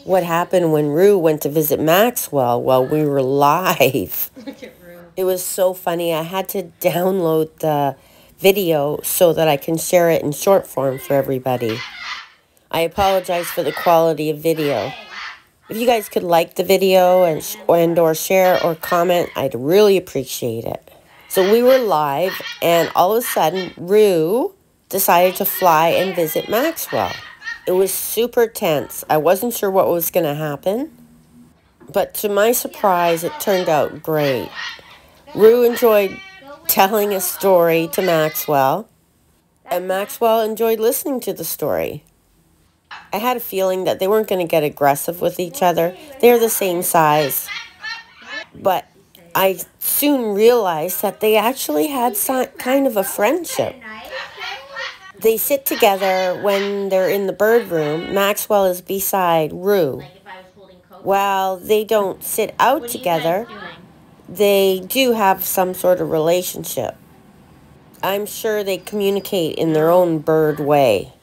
what happened when Rue went to visit Maxwell while we were live. Look at Rue. It was so funny. I had to download the video so that I can share it in short form for everybody. I apologize for the quality of video. If you guys could like the video and or share or comment, I'd really appreciate it. So we were live, and all of a sudden, Rue decided to fly and visit Maxwell. It was super tense. I wasn't sure what was going to happen, but to my surprise, it turned out great. Rue enjoyed telling a story to Maxwell, and Maxwell enjoyed listening to the story. I had a feeling that they weren't going to get aggressive with each other. They're the same size. But I soon realized that they actually had kind of a friendship. They sit together when they're in the bird room. Maxwell is beside Rue. While they don't sit out together, they do have some sort of relationship. I'm sure they communicate in their own bird way.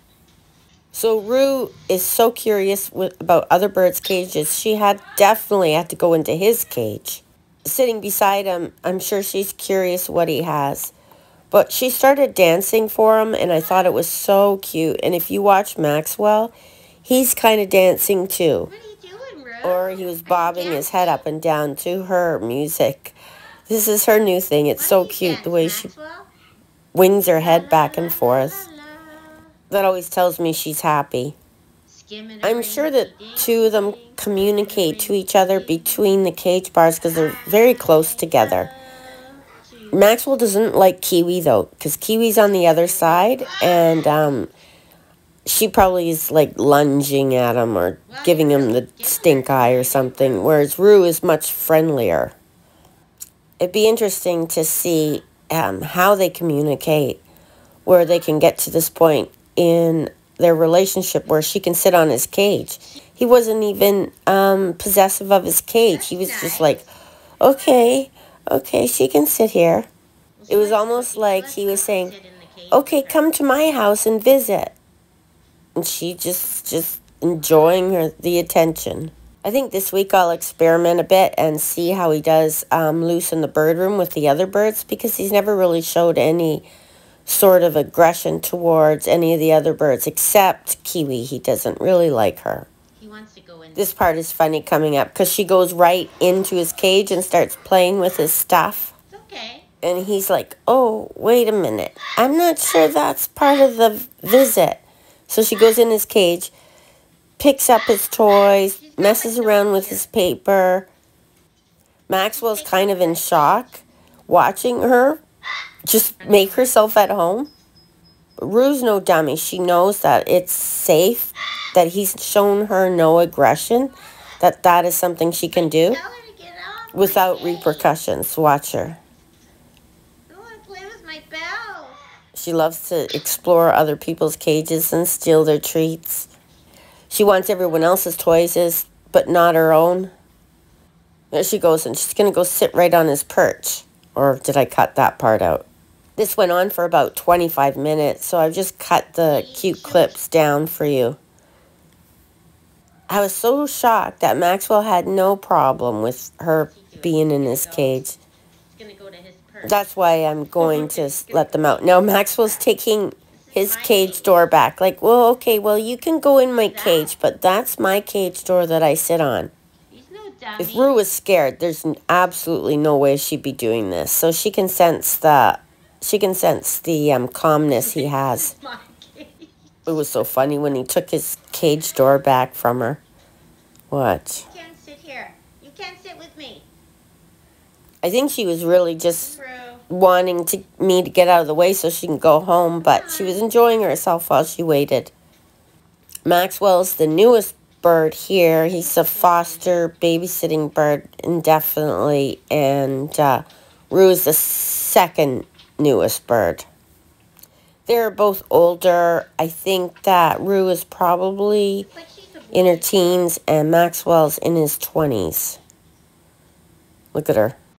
So Rue is so curious about other birds' cages, she definitely had to go into his cage. Sitting beside him, I'm sure she's curious what he has. But she started dancing for him, and I thought it was so cute. And if you watch Maxwell, he's kind of dancing too. What are you doing, Rue? Or he was bobbing his head up and down to her music. This is her new thing. It's so cute the way she wings her head back and forth. That always tells me she's happy. I'm sure that two of them communicate to each other between the cage bars because they're very close together. Maxwell doesn't like Kiwi, though, because Kiwi's on the other side, and she probably is, like, lunging at him or giving him the stink eye or something, whereas Rue is much friendlier. It'd be interesting to see how they communicate, where they can get to this point in their relationship where she can sit on his cage. He wasn't even possessive of his cage. He was just like, okay, she can sit here. It was almost like he was saying, okay, come to my house and visit. And she just enjoying the attention. I think this week I'll experiment a bit and see how he does loose in the bird room with the other birds, because he's never really showed any sort of aggression towards any of the other birds except Kiwi. He doesn't really like her. He wants to go in. This part is funny coming up because she goes right into his cage and starts playing with his stuff. It's okay. And he's like, oh, wait a minute. I'm not sure that's part of the visit. So she goes in his cage, picks up his toys, messes around with his paper. Maxwell's kind of in shock watching her just make herself at home. But Rue's no dummy. She knows that it's safe, that he's shown her no aggression, that is something she can do without repercussions. Watch her. I want to play with my bell. She loves to explore other people's cages and steal their treats. She wants everyone else's toys, but not her own. There she goes, and she's going to go sit right on his perch. Or did I cut that part out? This went on for about 25 minutes, so I've just cut the cute clips down for you. I was so shocked that Maxwell had no problem with her being in his cage. That's why I'm going to let them out. Now Maxwell's taking his cage door back. Like, well, okay, well, you can go in my cage, but that's my cage door that I sit on. If Rue was scared, there's absolutely no way she'd be doing this. So she can sense the calmness he has. It was so funny when he took his cage door back from her. What? You can't sit here. You can't sit with me. I think she was really just wanting me to get out of the way so she can go home, but she was enjoying herself while she waited. Maxwell's the newest bird here. He's a foster babysitting bird indefinitely, and Rue is the second newest bird. They're both older. I think that Rue is probably in her teens and Maxwell's in his 20s. Look at her.